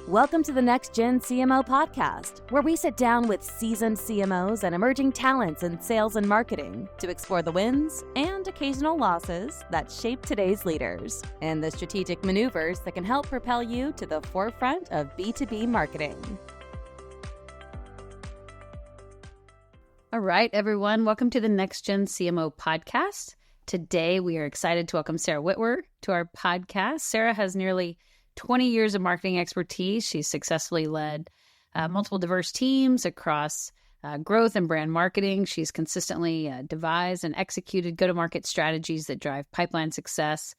Welcome to the Next Gen CMO podcast, where we sit down with seasoned CMOs and emerging talents in sales and marketing to explore the wins and occasional losses that shape today's leaders and the strategic maneuvers that can help propel you to the forefront of B2B marketing. All right, everyone. Welcome to the Next Gen CMO podcast. Today, we are excited to welcome Sara Whitwer to our podcast. Sara has nearly 20 years of marketing expertise. She's successfully led multiple diverse teams across growth and brand marketing. She's consistently devised and executed go-to-market strategies that drive pipeline success.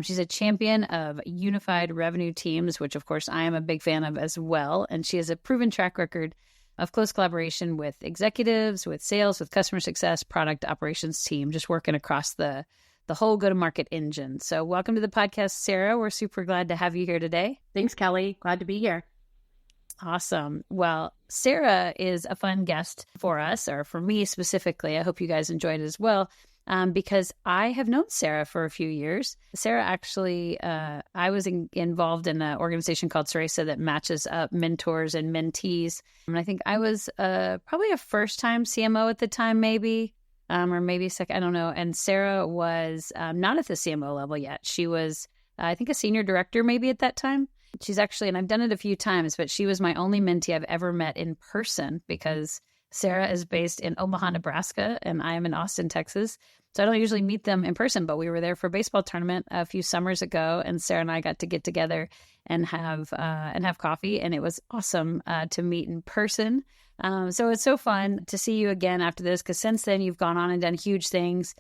She's a champion of unified revenue teams, which of course I am a big fan of as well. And she has a proven track record of close collaboration with executives, with sales, with customer success, product operations team, just working across the whole go-to-market engine. So welcome to the podcast, Sara. We're super glad to have you here today. Thanks, Kelly. Glad to be here. Awesome. Well, Sara is a fun guest for us, or for me specifically. I hope you guys enjoyed it as well, because I have known Sara for a few years. Sara actually, I was involved in an organization called Ceresa that matches up mentors and mentees. And I think I was probably a first-time CMO at the time, maybe. Or maybe second, I don't know. And Sara was not at the CMO level yet. She was, I think, a senior director maybe at that time. She's actually, and I've done it a few times, but she was my only mentee I've ever met in person because Sara is based in Omaha, Nebraska, and I am in Austin, Texas. So I don't usually meet them in person, but we were there for a baseball tournament a few summers ago, and Sara and I got to get together and have coffee, and it was awesome to meet in person. So it's so fun to see you again after this, because since then you've gone on and done huge things,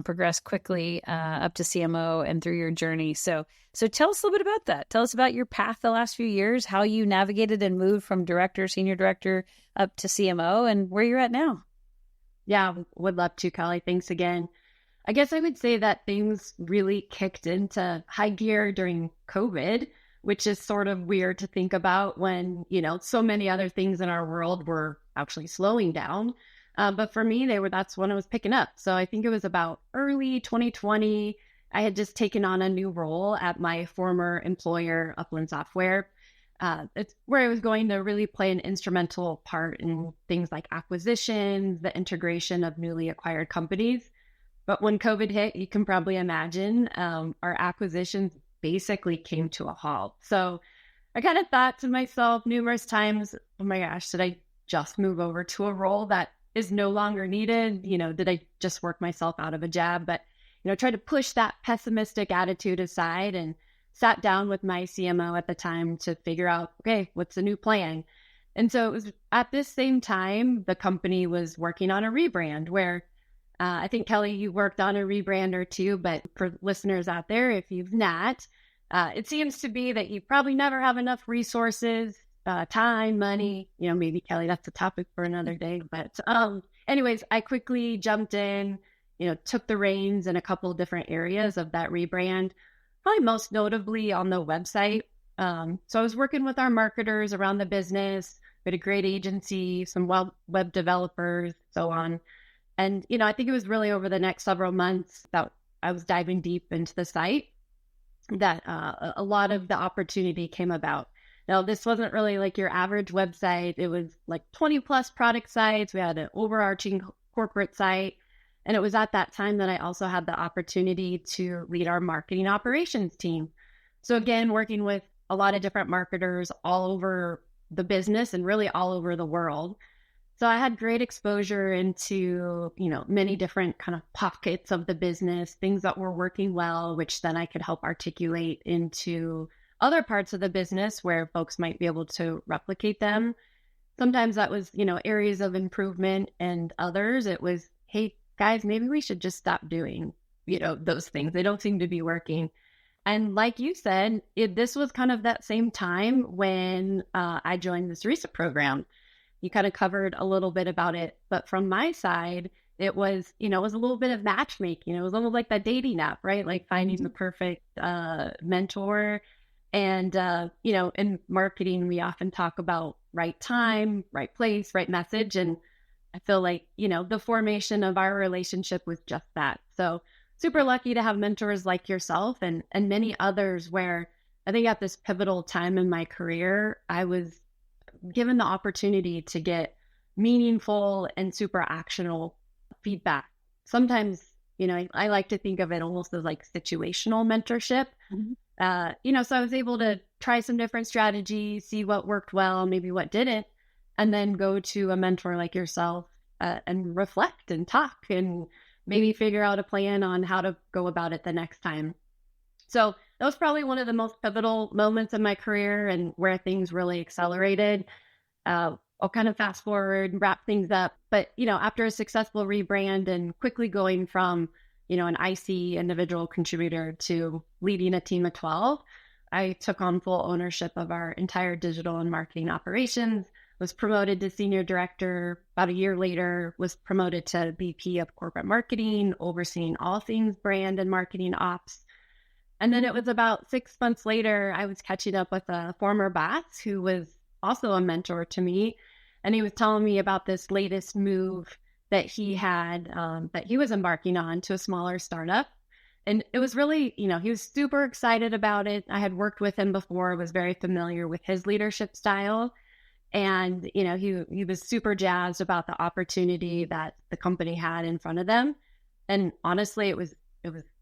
progressed quickly up to CMO and through your journey. So tell us a little bit about that. Tell us about your path the last few years, how you navigated and moved from director, senior director up to CMO, and where you're at now. Yeah, would love to, Kelly. Thanks again. I guess I would say that things really kicked into high gear during COVID, which is sort of weird to think about when, so many other things in our world were actually slowing down. But for me, that's when I was picking up. So I think it was about early 2020. I had just taken on a new role at my former employer, Upland Software. It's where I was going to really play an instrumental part in things like acquisitions, the integration of newly acquired companies. But when COVID hit, you can probably imagine our acquisitions basically came to a halt. So I kind of thought to myself numerous times, oh my gosh, did I just move over to a role that is no longer needed? Did I just work myself out of a job? But, try to push that pessimistic attitude aside and sat down with my CMO at the time to figure out, okay, what's the new plan? And so it was at this same time, the company was working on a rebrand where I think, Kelly, you worked on a rebrand or two, but for listeners out there, if you've not, it seems to be that you probably never have enough resources, time, money, maybe, Kelly, that's a topic for another day. But anyways, I quickly jumped in, took the reins in a couple of different areas of that rebrand, probably most notably on the website. So I was working with our marketers around the business, we had a great agency, some web developers, so on. And, I think it was really over the next several months that I was diving deep into the site that a lot of the opportunity came about. Now, this wasn't really like your average website. It was like 20 plus product sites. We had an overarching corporate site. And it was at that time that I also had the opportunity to lead our marketing operations team. So again, working with a lot of different marketers all over the business and really all over the world. So I had great exposure into, many different kind of pockets of the business, things that were working well, which then I could help articulate into other parts of the business where folks might be able to replicate them. Sometimes that was, areas of improvement, and others it was, hey, guys, maybe we should just stop doing, those things. They don't seem to be working. And like you said, this was kind of that same time when I joined this Ceresa program. You kind of covered a little bit about it, but from my side, it was, it was a little bit of matchmaking. It was almost like that dating app, right? Like finding the perfect mentor. And, in marketing, we often talk about right time, right place, right message. And I feel like, the formation of our relationship was just that. So super lucky to have mentors like yourself and many others where I think at this pivotal time in my career, I was given the opportunity to get meaningful and super actionable feedback. Sometimes, I like to think of it almost as like situational mentorship. So I was able to try some different strategies, see what worked well, maybe what didn't, and then go to a mentor like yourself and reflect and talk and maybe figure out a plan on how to go about it the next time. So that was probably one of the most pivotal moments in my career and where things really accelerated. I'll kind of fast forward, wrap things up. But, after a successful rebrand and quickly going from, an IC individual contributor to leading a team of 12, I took on full ownership of our entire digital and marketing operations, was promoted to senior director. About a year later, was promoted to VP of corporate marketing, overseeing all things brand and marketing ops. And then it was about 6 months later, I was catching up with a former boss who was also a mentor to me. And he was telling me about this latest move that he had, that he was embarking on to a smaller startup. And it was really, he was super excited about it. I had worked with him before, was very familiar with his leadership style. And, he was super jazzed about the opportunity that the company had in front of them. And honestly, it was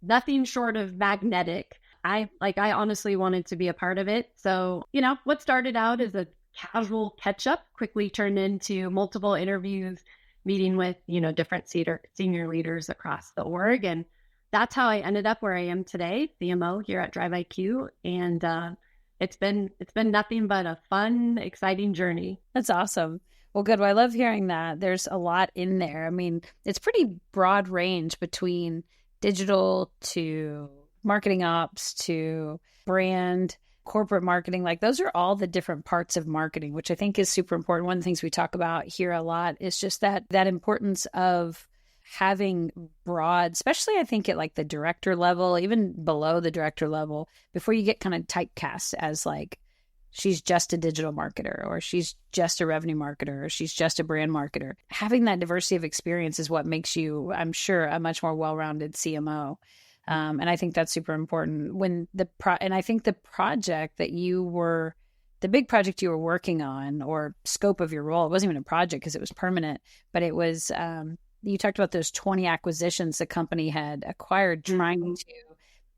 nothing short of magnetic. I honestly wanted to be a part of it. So, what started out as a casual catch up quickly turned into multiple interviews, meeting with, different senior leaders across the org. And that's how I ended up where I am today, CMO here at DryvIQ. And it's been nothing but a fun, exciting journey. That's awesome. Well, good. Well, I love hearing that. There's a lot in there. I mean, it's pretty broad range between digital to marketing ops to brand, corporate marketing. Like those are all the different parts of marketing, which I think is super important. One of the things we talk about here a lot is just that importance of having broad, especially I think at like the director level, even below the director level, before you get kind of typecast as like, she's just a digital marketer, or she's just a revenue marketer, or she's just a brand marketer. Having that diversity of experience is what makes you, I'm sure, a much more well-rounded CMO. And I think that's super important. And I think the big project you were working on, or scope of your role, it wasn't even a project because it was permanent, but it was, you talked about those 20 acquisitions the company had acquired, trying to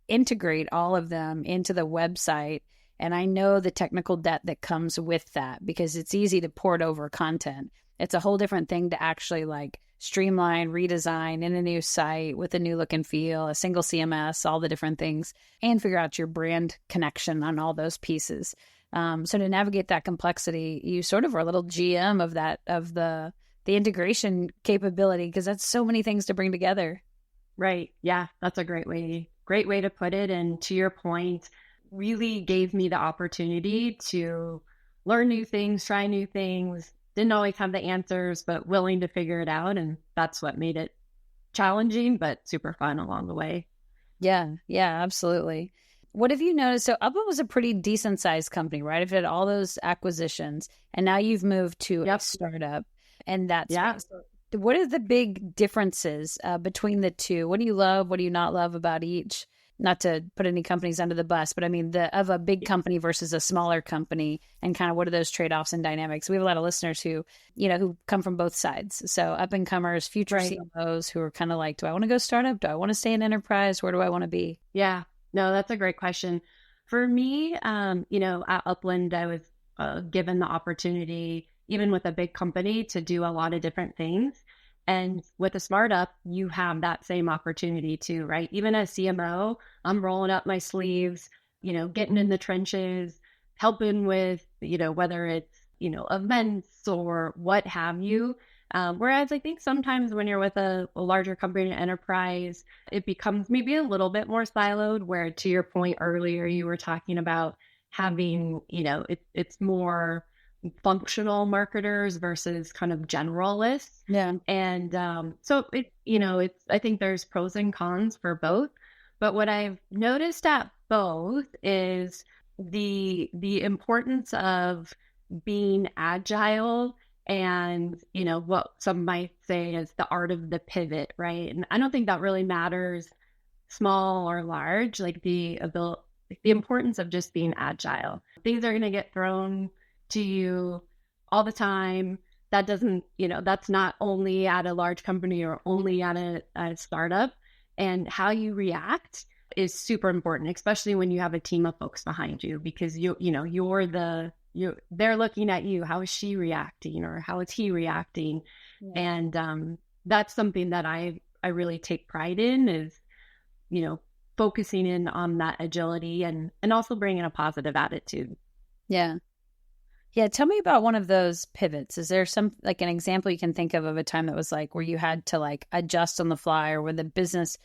integrate all of them into the website. And I know the technical debt that comes with that, because it's easy to port over content. It's a whole different thing to actually like streamline, redesign in a new site with a new look and feel, a single CMS, all the different things, and figure out your brand connection on all those pieces. So to navigate that complexity, you sort of are a little GM of that, of the integration capability, because that's so many things to bring together. Right. Yeah, that's a great way to put it. And to your point, really gave me the opportunity to learn new things, try new things. Didn't always have the answers, but willing to figure it out. And that's what made it challenging, but super fun along the way. Yeah, absolutely. What have you noticed? So Upland was a pretty decent sized company, right? I've had all those acquisitions, and now you've moved to a startup, and that's what are the big differences between the two? What do you love? What do you not love about each? Not to put any companies under the bus, but I mean, of a big company versus a smaller company, and kind of what are those trade-offs and dynamics? We have a lot of listeners who come from both sides. So up and comers, future CMOs who are kind of like, do I want to go startup? Do I want to stay in enterprise? Where do I want to be? Yeah, no, that's a great question. For me, at Upland, I was given the opportunity, even with a big company, to do a lot of different things. And with a startup, you have that same opportunity too, right? Even as CMO, I'm rolling up my sleeves, getting in the trenches, helping with, whether it's, events or what have you. Whereas I think sometimes when you're with a larger company, an enterprise, it becomes maybe a little bit more siloed, where to your point earlier, you were talking about having, it's more functional marketers versus kind of generalists. Yeah. And so I think there's pros and cons for both. But what I've noticed at both is the importance of being agile and, what some might say is the art of the pivot, right? And I don't think that really matters small or large, like the the importance of just being agile. Things are going to get thrown to you all the time. That doesn't, that's not only at a large company or only at a startup. And how you react is super important, especially when you have a team of folks behind you, because they're looking at you. How is she reacting, or how is he reacting? Yeah. And that's something that I really take pride in, is, focusing in on that agility and also bringing a positive attitude. Yeah. Yeah. Tell me about one of those pivots. Is there an example you can think of a time that was like where you had to adjust on the fly, or where the business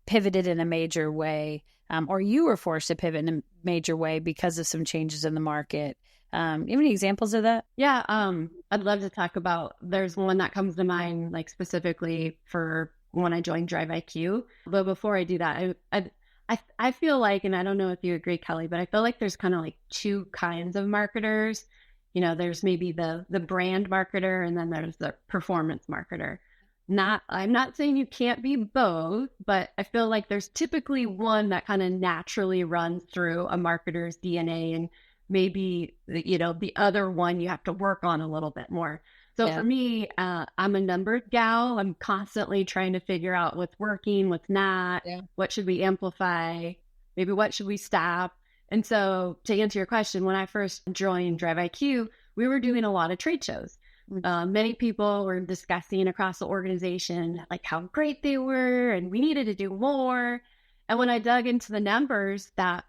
pivoted in a major way, or you were forced to pivot in a major way because of some changes in the market? You have any examples of that? Yeah. I'd love to talk about, there's one that comes to mind, specifically for when I joined DryvIQ. But before I do that, I feel like, and I don't know if you agree, Kelly, but I feel like there's kind of two kinds of marketers. There's maybe the brand marketer, and then there's the performance marketer. I'm not saying you can't be both, but I feel like there's typically one that kind of naturally runs through a marketer's DNA, and maybe, the other one you have to work on a little bit more. So for me, I'm a numbers gal. I'm constantly trying to figure out what's working, what's not, what should we amplify, maybe what should we stop. And so to answer your question, when I first joined DryvIQ, we were doing a lot of trade shows. Many people were discussing across the organization how great they were, and we needed to do more. And when I dug into the numbers, that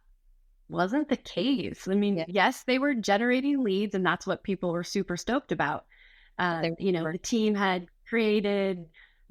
wasn't the case. I mean, yes, they were generating leads, and that's what people were super stoked about. The team had created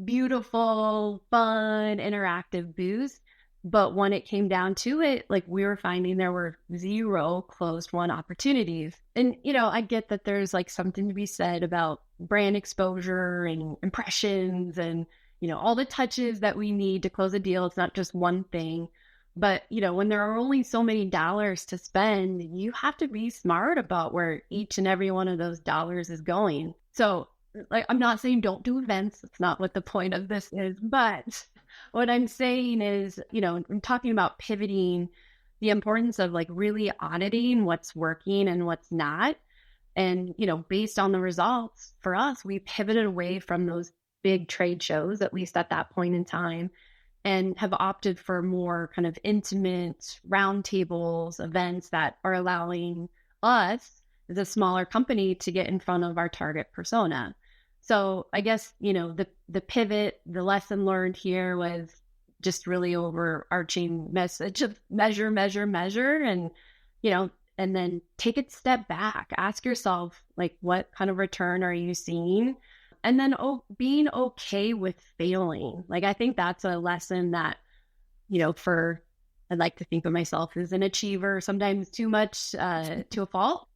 beautiful, fun, interactive booths. But when it came down to it, we were finding there were 0 closed-won opportunities. And, I get that there's something to be said about brand exposure and impressions and, all the touches that we need to close a deal. It's not just one thing. But, when there are only so many dollars to spend, you have to be smart about where each and every one of those dollars is going. So, I'm not saying don't do events. That's not what the point of this is. But what I'm saying is, I'm talking about pivoting, the importance of really auditing what's working and what's not. And, based on the results for us, we pivoted away from those big trade shows, at least at that point in time, and have opted for more kind of intimate roundtables, events that are allowing us as a smaller company to get in front of our target persona. So I guess, the pivot, the lesson learned here was just really overarching message of measure, and, and then take a step back, ask yourself, what kind of return are you seeing? And then being okay with failing. I think that's a lesson that, I'd like to think of myself as an achiever, sometimes too much to a fault.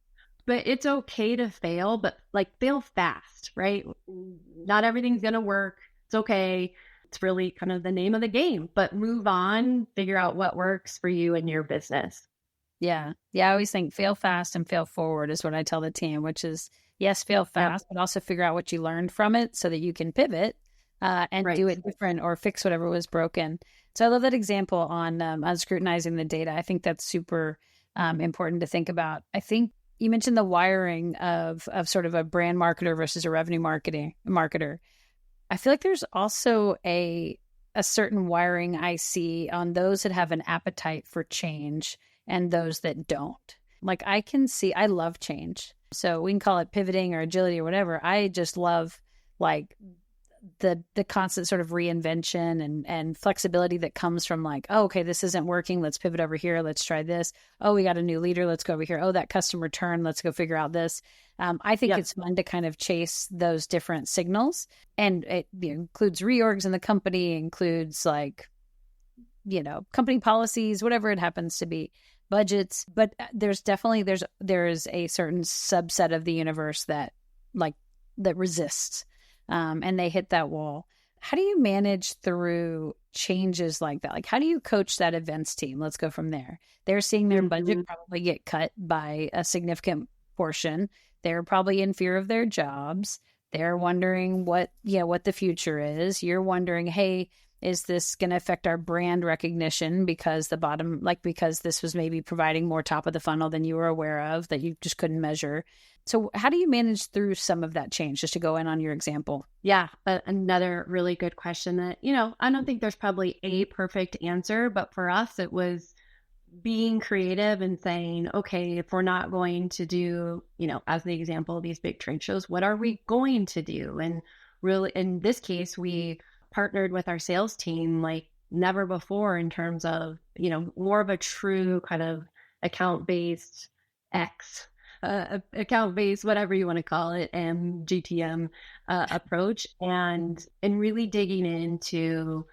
But it's okay to fail, but fail fast, right? Not everything's going to work. It's okay. It's really kind of the name of the game, but move on, figure out what works for you and your business. Yeah. Yeah. I always think fail fast and fail forward is what I tell the team, which is, yes, fail fast, but also figure out what you learned from it so that you can pivot and do it different or fix whatever was broken. So I love that example on scrutinizing the data. I think that's super important to think about. I think you mentioned the wiring of sort of a brand marketer versus a revenue marketer. I feel like there's also a certain wiring I see on those that have an appetite for change and those that don't. I love change. So we can call it pivoting or agility or whatever. I just love the constant sort of reinvention and flexibility that comes from okay, this isn't working. Let's pivot over here. Let's try this. Oh, we got a new leader. Let's go over here. Oh, that customer turned. Let's go figure out this. I think it's fun to kind of chase those different signals. And it includes reorgs in the company, includes company policies, whatever it happens to be, budgets. But there's definitely, there is a certain subset of the universe that resists. And they hit that wall. How do you manage through changes like that? How do you coach that events team? Let's go from there. They're seeing their budget probably get cut by a significant portion. They're probably in fear of their jobs. They're wondering what the future is. You're wondering, hey, Is this going to affect our brand recognition because because this was maybe providing more top of the funnel than you were aware of that you just couldn't measure? So how do you manage through some of that change, just to go in on your example? Yeah, another really good question that, I don't think there's probably a perfect answer, but for us, it was being creative and saying, okay, if we're not going to do, as the example, these big trade shows, what are we going to do? And really, in this case, we partnered with our sales team like never before in terms of, more of a true kind of account-based account-based, whatever you want to call it, and GTM approach, and really digging into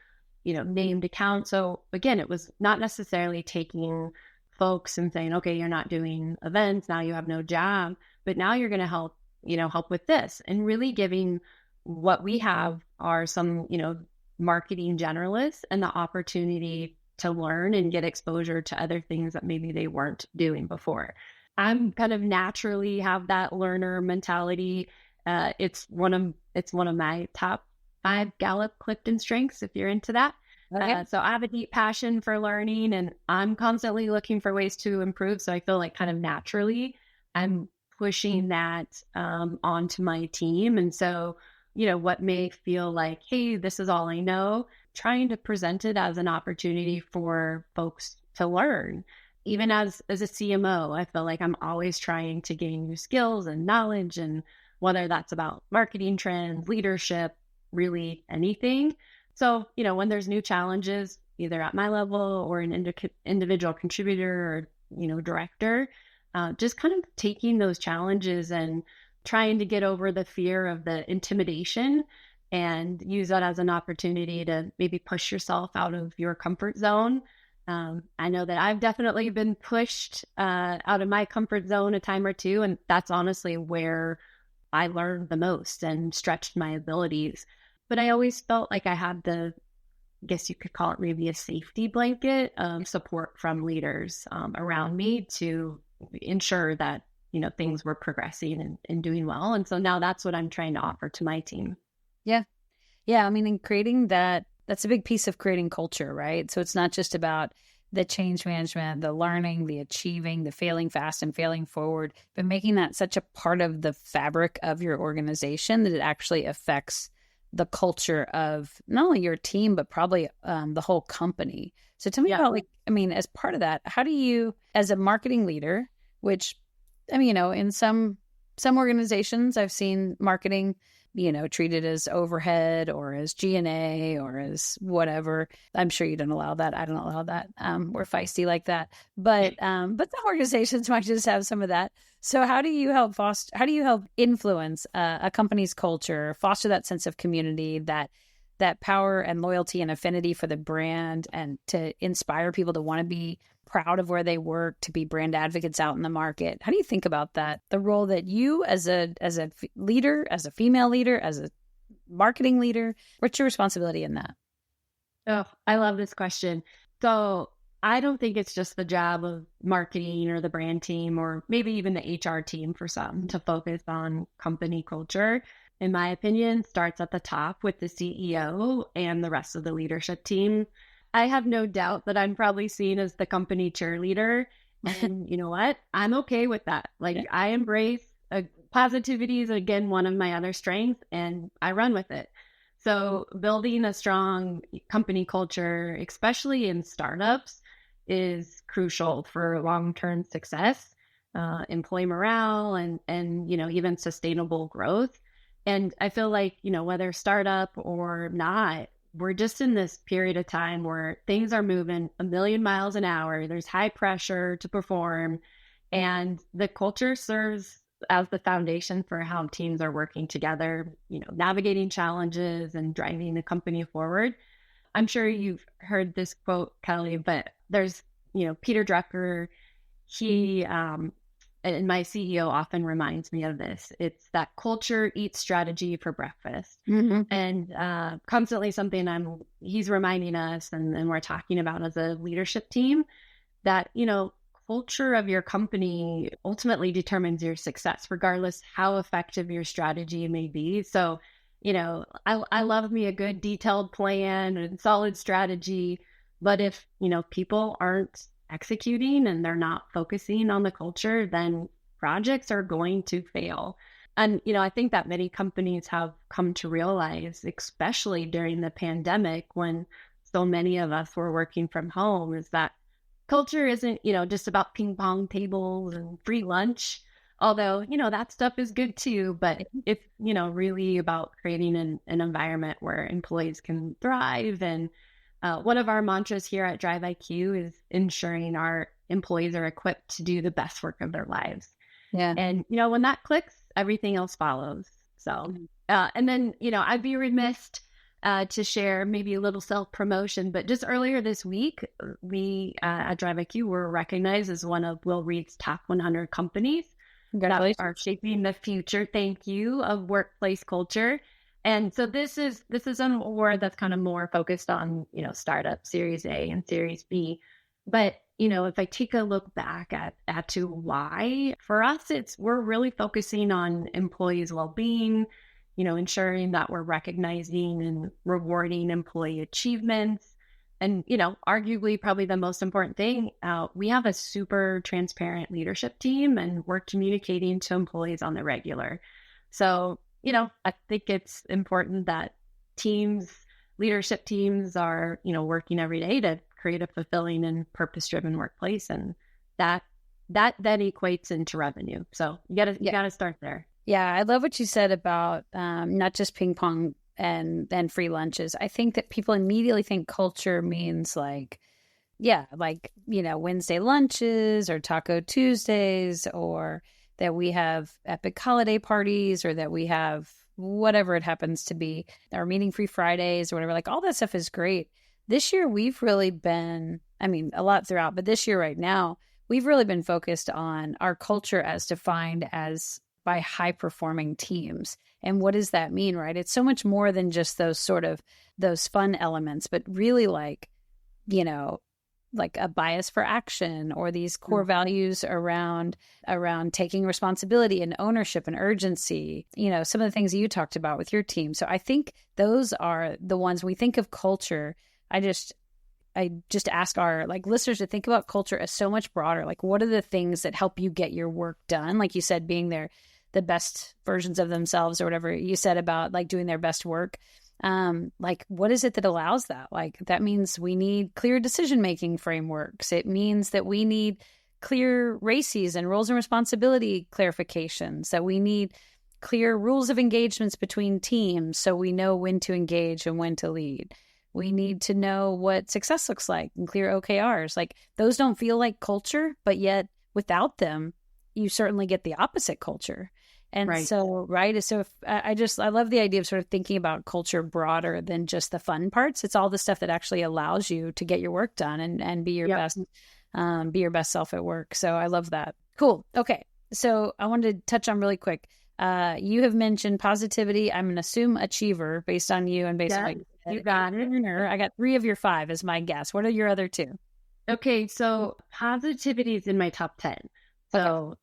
named accounts. So again, it was not necessarily taking folks and saying, okay, you're not doing events, now you have no job, but now you're going to help with this, and really giving what we have are some, marketing generalists and the opportunity to learn and get exposure to other things that maybe they weren't doing before. I'm kind of naturally have that learner mentality. It's one of my top 5 Gallup Clifton strengths, if you're into that. Okay. So I have a deep passion for learning, and I'm constantly looking for ways to improve. So I feel like kind of naturally I'm pushing that onto my team. And so, what may feel like, hey, this is all I know, trying to present it as an opportunity for folks to learn. Even as a CMO, I feel like I'm always trying to gain new skills and knowledge, and whether that's about marketing trends, leadership, really anything. So, when there's new challenges, either at my level or an individual contributor or, director, just kind of taking those challenges and trying to get over the fear of the intimidation and use that as an opportunity to maybe push yourself out of your comfort zone. I know that I've definitely been pushed out of my comfort zone a time or two, and that's honestly where I learned the most and stretched my abilities. But I always felt like I had I guess you could call it maybe a safety blanket of support from leaders around me to ensure that, things were progressing and doing well. And so now that's what I'm trying to offer to my team. Yeah. Yeah. I mean, in creating that's a big piece of creating culture, right? So it's not just about the change management, the learning, the achieving, the failing fast and failing forward, but making that such a part of the fabric of your organization that it actually affects the culture of not only your team, but probably the whole company. So tell me about as part of that, how do you, as a marketing leader, which, in some organizations I've seen marketing, treated as overhead or as G&A or as whatever. I'm sure you don't allow that. I don't allow that. We're feisty like that. But some organizations might just have some of that. So how do you help influence a company's culture, foster that sense of community, that power and loyalty and affinity for the brand, and to inspire people to want to be proud of where they work, to be brand advocates out in the market? How do you think about that? The role that you as a leader, as a female leader, as a marketing leader, what's your responsibility in that? Oh, I love this question. So I don't think it's just the job of marketing or the brand team or maybe even the HR team for some to focus on company culture. In my opinion, starts at the top with the CEO and the rest of the leadership team. I have no doubt that I'm probably seen as the company cheerleader. And you know what? I'm okay with that. I embrace positivity is, again, one of my other strengths, and I run with it. So building a strong company culture, especially in startups, is crucial for long-term success, employee morale, and even sustainable growth. And I feel like, whether startup or not, we're just in this period of time where things are moving a million miles an hour. There's high pressure to perform, and the culture serves as the foundation for how teams are working together, navigating challenges and driving the company forward. I'm sure you've heard this quote, Kelly, but there's, Peter Drucker, he, and my CEO often reminds me of this. It's that culture eats strategy for breakfast. Mm-hmm. And constantly something he's reminding us and we're talking about as a leadership team that, culture of your company ultimately determines your success, regardless how effective your strategy may be. So, I love me a good detailed plan and solid strategy. But if, people aren't executing and they're not focusing on the culture, then projects are going to fail. And, I think that many companies have come to realize, especially during the pandemic when so many of us were working from home, is that culture isn't, just about ping pong tables and free lunch. Although, that stuff is good too, but it's, really about creating an environment where employees can thrive. And one of our mantras here at DryvIQ is ensuring our employees are equipped to do the best work of their lives. Yeah. And, when that clicks, everything else follows. So, and then, I'd be remiss to share maybe a little self-promotion, but just earlier this week, we at DryvIQ were recognized as one of Will Reed's top 100 companies that are shaping the future, thank you, of workplace culture. And so this is an award that's kind of more focused on, startup Series A and Series B. But, if I take a look back at to why, for us, we're really focusing on employees' well-being, ensuring that we're recognizing and rewarding employee achievements. And, arguably probably the most important thing, we have a super transparent leadership team and we're communicating to employees on the regular. So, I think it's important that leadership teams are, working every day to create a fulfilling and purpose-driven workplace. And that then equates into revenue. So you gotta start there. Yeah. I love what you said about not just ping pong and free lunches. I think that people immediately think culture means Wednesday lunches or Taco Tuesdays, or that we have epic holiday parties, or that we have whatever it happens to be, or meeting free Fridays or whatever. Like all that stuff is great. This year, we've really been, a lot throughout, but this year right now, we've really been focused on our culture as defined as by high performing teams. And what does that mean, right? It's so much more than just those fun elements, but really like a bias for action, or these core values around taking responsibility and ownership and urgency, some of the things you talked about with your team. So I think those are the ones when we think of culture. I just ask our listeners to think about culture as so much broader. Like, what are the things that help you get your work done? Like you said, being the best versions of themselves, or whatever you said about doing their best work. What is it that allows that? That means we need clear decision-making frameworks. It means that we need clear RACIs and roles and responsibility clarifications, that we need clear rules of engagements between teams so we know when to engage and when to lead. We need to know what success looks like and clear OKRs. Those don't feel like culture, but yet without them, you certainly get the opposite culture. And right. So I love the idea of sort of thinking about culture broader than just the fun parts. It's all the stuff that actually allows you to get your work done and be your best self at work. So I love that. Cool. Okay. So I wanted to touch on really quick. You have mentioned positivity. I'm going to assume achiever based on you and based on you got it. I got 3 of your 5 as my guess. What are your other 2? Okay. So positivity is in my top 10. So,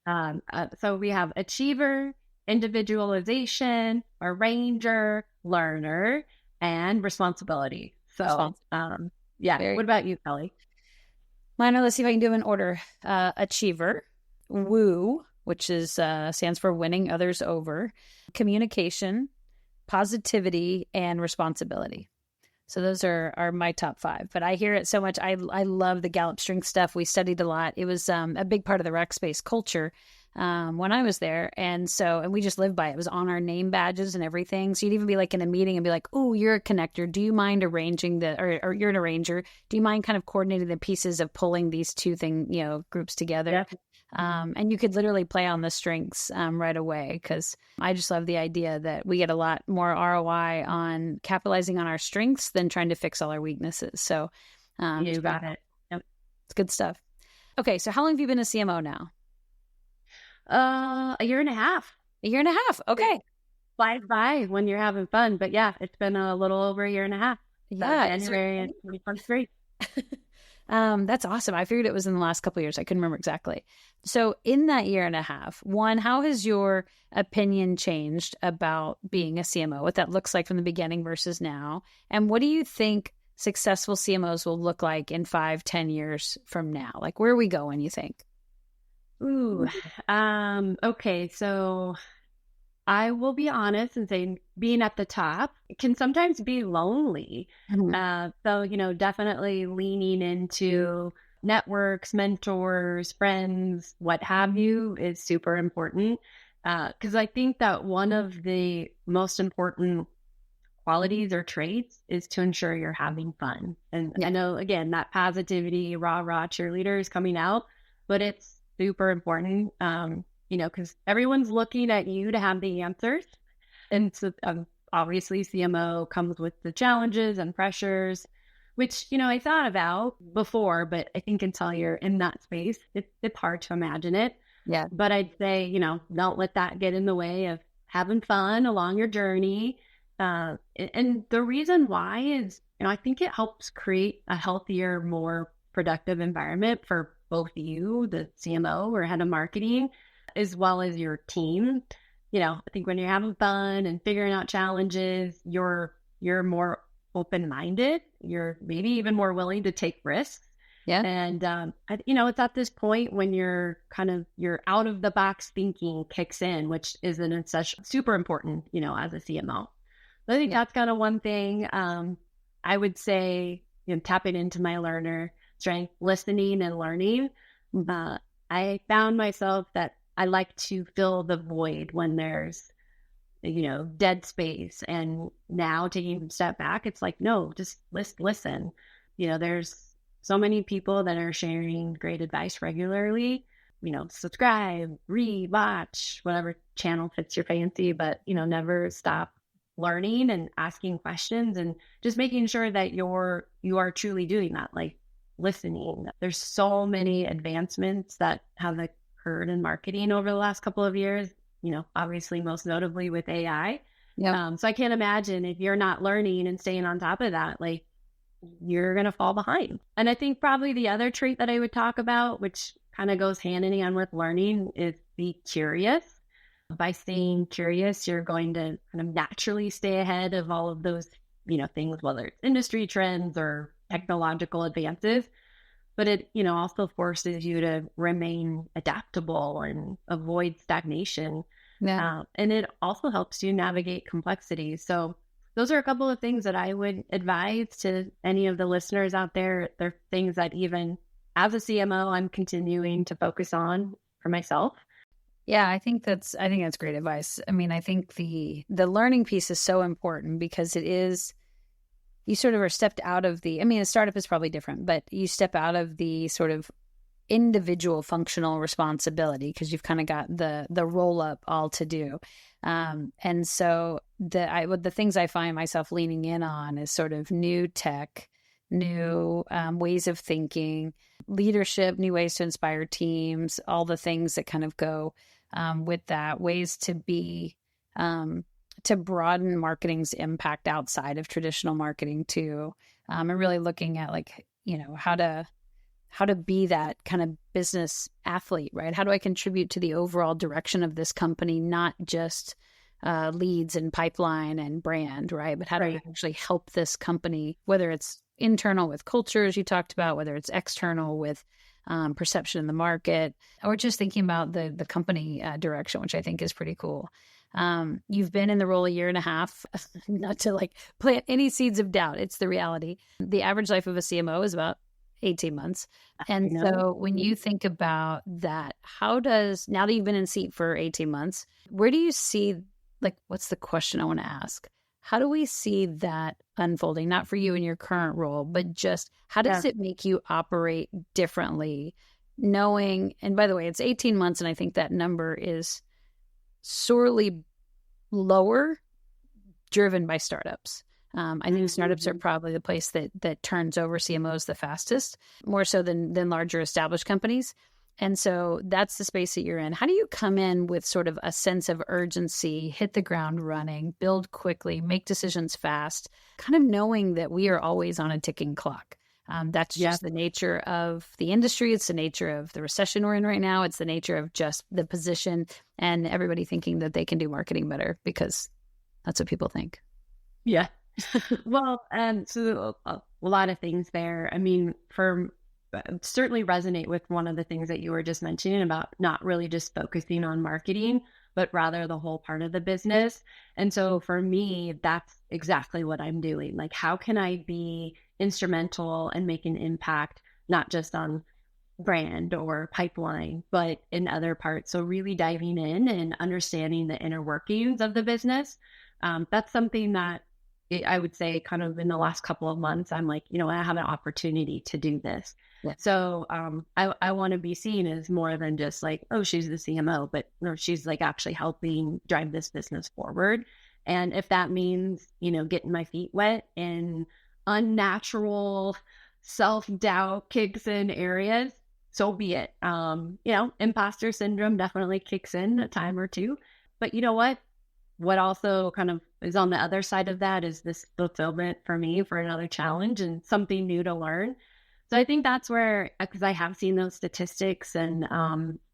so we have achiever, individualization, arranger, learner, and responsibility. So, What about you, Kelly? Mine are, let's see if I can do them in order. Achiever, woo, which is stands for winning others over, communication, positivity, and responsibility. So those are my top 5. But I hear it so much. I love the Gallup Strength stuff. We studied a lot. It was a big part of the Rackspace culture when I was there. And we just lived by it. It was on our name badges and everything. So you'd even be in a meeting and be like, oh, you're a connector. Do you mind arranging or you're an arranger. Do you mind kind of coordinating the pieces of pulling these two groups together? Yeah. And you could literally play on the strengths right away, because I just love the idea that we get a lot more ROI on capitalizing on our strengths than trying to fix all our weaknesses. So you got it. Yep. It's good stuff. Okay, so how long have you been a CMO now? A year and a half. A year and a half. Okay. Flies by when you're having fun. But yeah, it's been a little over a year and a half. Yeah. January 2023. That's awesome. I figured it was in the last couple of years. I couldn't remember exactly. So in that year and a half, one, how has your opinion changed about being a CMO, what that looks like from the beginning versus now? And what do you think successful CMOs will look like in 5-10 years from now? Like, where are we going, you think? Ooh, okay. So I will be honest and say being at the top can sometimes be lonely. So, definitely leaning into networks, mentors, friends, what have you is super important. Because I think that one of the most important qualities or traits is to ensure you're having fun. And I know, again, that positivity, rah, cheerleader is coming out, but it's super important, because everyone's looking at you to have the answers. And so obviously CMO comes with the challenges and pressures, which, I thought about before, but I think until you're in that space, it's hard to imagine it. Yeah. But I'd say, don't let that get in the way of having fun along your journey. And the reason why is, I think it helps create a healthier, more productive environment for both you, the CMO or head of marketing, as well as your team. I think when you're having fun and figuring out challenges, you're more open-minded. You're maybe even more willing to take risks. Yeah. And, it's at this point when your out of the box thinking kicks in, which is super important, as a CMO. So I think that's kind of one thing. I would say, tapping into my learner strength, listening and learning. I found myself that I like to fill the void when there's, dead space. And now taking a step back, it's like, no, just listen. There's so many people that are sharing great advice regularly. Subscribe, read, watch, whatever channel fits your fancy, but, never stop learning and asking questions and just making sure that you are truly doing that, like listening. There's so many advancements that have occurred in marketing over the last couple of years, obviously most notably with AI. Yeah. So I can't imagine if you're not learning and staying on top of that, like you're going to fall behind. And I think probably the other trait that I would talk about, which kind of goes hand in hand with learning, is be curious. By staying curious, you're going to kind of naturally stay ahead of all of those, things, whether it's industry trends or technological advances. But it, also forces you to remain adaptable and avoid stagnation. Yeah. And it also helps you navigate complexity. So those are a couple of things that I would advise to any of the listeners out there. They're things that even as a CMO, I'm continuing to focus on for myself. Yeah, I think that's great advice. I mean, I think the learning piece is so important because it is, you sort of are stepped out of a startup is probably different, but you step out of the sort of individual functional responsibility because you've kind of got the roll up all to do. And so the things I find myself leaning in on is sort of new tech, new ways of thinking, leadership, new ways to inspire teams, all the things that kind of go with that, ways to be to broaden marketing's impact outside of traditional marketing too, and really looking at how to be that kind of business athlete, right? How do I contribute to the overall direction of this company, not just leads and pipeline and brand, right? But how do I actually help this company, whether it's internal with culture, as you talked about, whether it's external with perception in the market, or just thinking about the company direction, which I think is pretty cool. You've been in the role a year and a half, not to plant any seeds of doubt. It's the reality. The average life of a CMO is about 18 months. And so when you think about that, now that you've been in seat for 18 months, where do you see, what's the question I want to ask? How do we see that unfolding? Not for you in your current role, but just how does it make you operate differently? Knowing, and by the way, it's 18 months, and I think that number is sorely lower driven by startups. I think startups are probably the place that turns over CMOs the fastest, more so than larger established companies. And so that's the space that you're in. How do you come in with sort of a sense of urgency, hit the ground running, build quickly, make decisions fast, kind of knowing that we are always on a ticking clock? That's Yeah. just the nature of the industry. It's the nature of the recession we're in right now. It's the nature of just the position and everybody thinking that they can do marketing better because that's what people think. Yeah. Well, so a lot of things there. I mean, certainly resonate with one of the things that you were just mentioning about not really just focusing on marketing, but rather the whole part of the business. And so for me, that's exactly what I'm doing. Like, how can I be instrumental and make an impact, not just on brand or pipeline, but in other parts? So really diving in and understanding the inner workings of the business. That's something that I would say kind of in the last couple of months, I'm like, I have an opportunity to do this. Yeah. So I want to be seen as more than just like, oh, she's the CMO, but no, she's like actually helping drive this business forward. And if that means, getting my feet wet in unnatural self-doubt kicks in areas, so be it. Imposter syndrome definitely kicks in a time or two. But you know what? What also kind of is on the other side of that is this fulfillment for me for another challenge and something new to learn. So I think that's where, because I have seen those statistics and,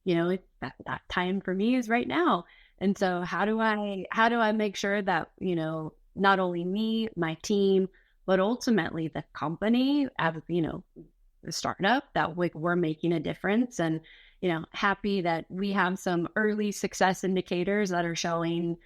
that time for me is right now. And so how do I make sure that, not only me, my team, but ultimately the company, as, the startup, that we're making a difference, and, happy that we have some early success indicators that are showing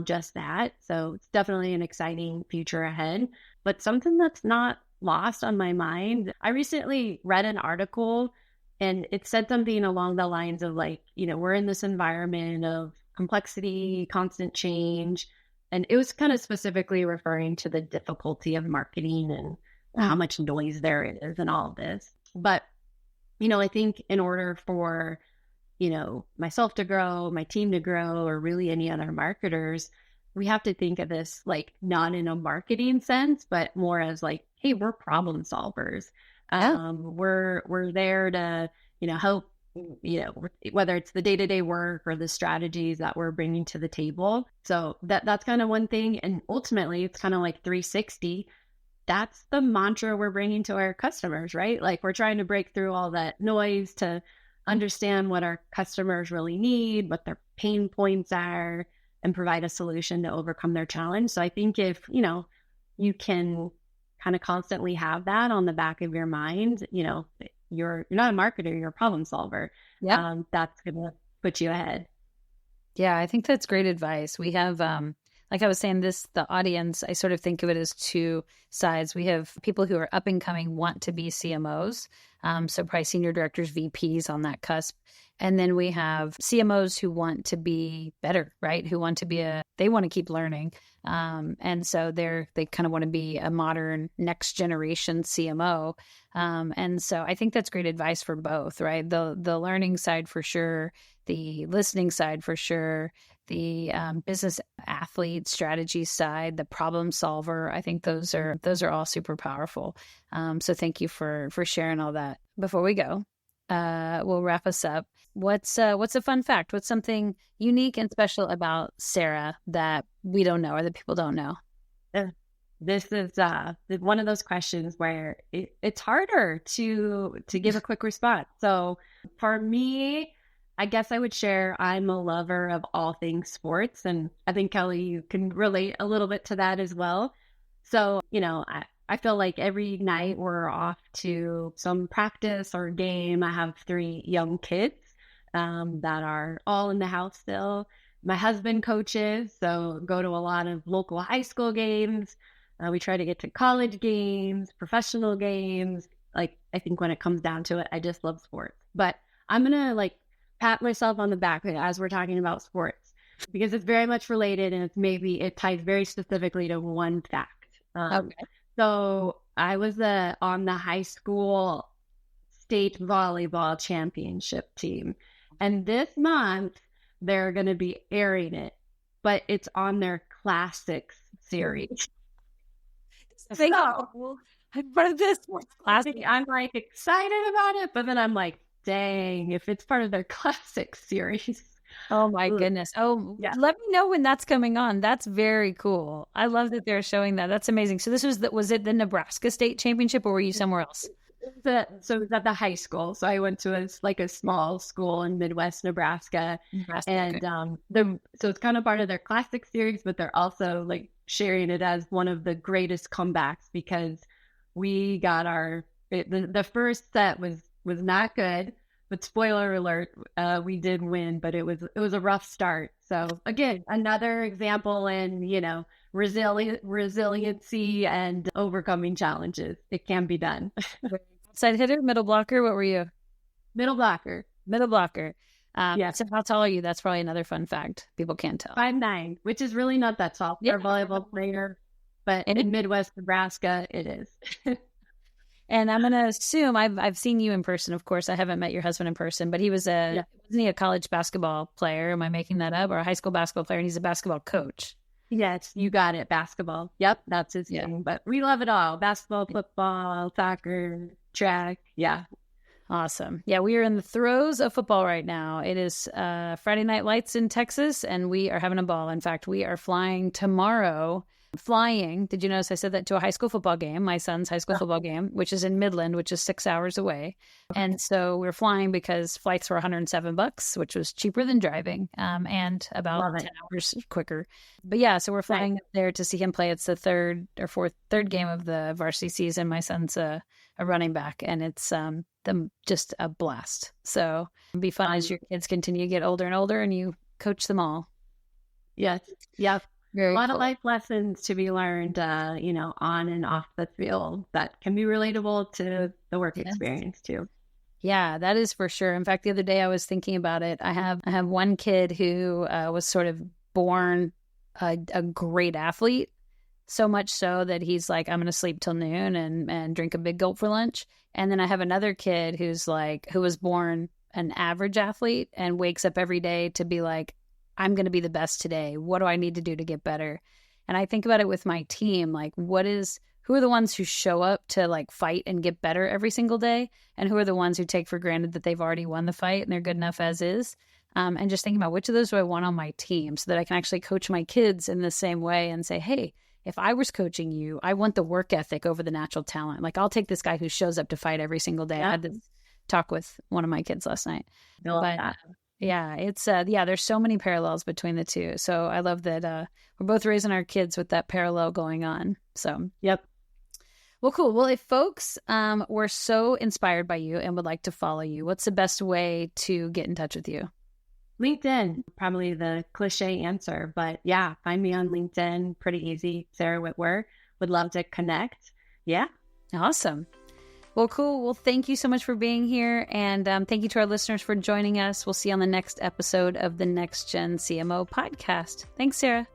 just that. So it's definitely an exciting future ahead. But something that's not lost on my mind, I recently read an article and it said something along the lines of like, we're in this environment of complexity, constant change. And it was kind of specifically referring to the difficulty of marketing and how much noise there is and all of this. But, I think in order for myself to grow, my team to grow, or really any other marketers, we have to think of this like not in a marketing sense, but more as like, hey, we're problem solvers. We're there to, help, whether it's the day-to-day work or the strategies that we're bringing to the table. So that's kind of one thing. And ultimately it's kind of like 360. That's the mantra we're bringing to our customers, right? Like we're trying to break through all that noise to understand what our customers really need, what their pain points are, and provide a solution to overcome their challenge. So I think if, you can kind of constantly have that on the back of your mind, you're not a marketer, you're a problem solver. Yeah. That's going to put you ahead. Yeah, I think that's great advice. We have, like I was saying, the audience, I sort of think of it as two sides. We have people who are up and coming, want to be CMOs. So probably senior directors, VPs on that cusp. And then we have CMOs who want to be better, right? Who want to they want to keep learning. And so they kind of want to be a modern next generation CMO. And so I think that's great advice for both, right? The learning side for sure, the listening side for sure, the business athlete strategy side, the problem solver. I think those are all super powerful. So thank you for sharing all that. Before we go, we'll wrap us up. What's a fun fact? What's something unique and special about Sara that we don't know or that people don't know? This is one of those questions where it's harder to give a quick response. So for me, I guess I would share I'm a lover of all things sports. And I think, Kelly, you can relate a little bit to that as well. So, I feel like every night we're off to some practice or game. I have 3 young kids that are all in the house still. My husband coaches, so go to a lot of local high school games. We try to get to college games, professional games. Like, I think when it comes down to it, I just love sports. But I'm going to pat myself on the back as we're talking about sports because it's very much related and it ties very specifically to one fact. Okay. So I was on the high school state volleyball championship team. And this month, they're going to be airing it, but it's on their classics series. I'm part of this sports classic. I'm excited about it, but then I'm like, dang, if it's part of their classics series, Oh my goodness. Oh, Yeah. let me know when that's coming on. That's very cool. I love that they're showing that. That's amazing. So this was it the Nebraska State Championship, or were you somewhere else? So it was at the high school. So I went to a small school in Midwest Nebraska, Nebraska. and Okay. so it's kind of part of their classic series, but they're also like sharing it as one of the greatest comebacks because we got the first set was not good, but spoiler alert, we did win, but it was a rough start. So again, another example in resiliency and overcoming challenges. It can be done. Side hitter, middle blocker. What were you? Middle blocker. Middle blocker. Yeah. So how tall are you? That's probably another fun fact. People can't tell. 5'9", which is really not that tall for a volleyball player, but in Midwest Nebraska, it is. And I'm going to assume I've seen you in person. Of course, I haven't met your husband in person, but wasn't he a college basketball player? Am I making that up? Or a high school basketball player? And he's a basketball coach. Yes, you got it. Basketball. Yep, that's his thing. But we love it all. Basketball, football, soccer, track. Yeah. Awesome. Yeah, we are in the throes of football right now. It is Friday Night Lights in Texas, and we are having a ball. In fact, we are flying tomorrow. Did you notice I said that, to a high school football game, my son's high school football game, which is in Midland, which is 6 hours away. Okay. And so we're flying because flights were $107, which was cheaper than driving, and about 10 hours quicker. But yeah, so we're flying there to see him play. It's the third game of the varsity season. My son's a running back, and it's just a blast. So it'll be fun as your kids continue to get older and older, and you coach them all. Yes. Yep. Very a lot cool. of life lessons to be learned, on and off the field that can be relatable to the work experience too. Yeah, that is for sure. In fact, the other day I was thinking about it. I have one kid who was sort of born a great athlete, so much so that he's like, I'm going to sleep till noon and drink a big gulp for lunch. And then I have another kid who was born an average athlete and wakes up every day to be like, I'm going to be the best today. What do I need to do to get better? And I think about it with my team, like who are the ones who show up to like fight and get better every single day? And who are the ones who take for granted that they've already won the fight and they're good enough as is? And just thinking about which of those do I want on my team so that I can actually coach my kids in the same way and say, hey, if I was coaching you, I want the work ethic over the natural talent. Like I'll take this guy who shows up to fight every single day. I had this talk with one of my kids last night. Yeah, it's there's so many parallels between the two. So I love that we're both raising our kids with that parallel going on. So, yep. Well, cool. Well, if folks were so inspired by you and would like to follow you, what's the best way to get in touch with you? LinkedIn, probably the cliche answer, but yeah, find me on LinkedIn. Pretty easy. Sara Whitwer. Would love to connect. Yeah. Awesome. Well, cool. Well, thank you so much for being here. And thank you to our listeners for joining us. We'll see you on the next episode of the Next Gen CMO podcast. Thanks, Sara.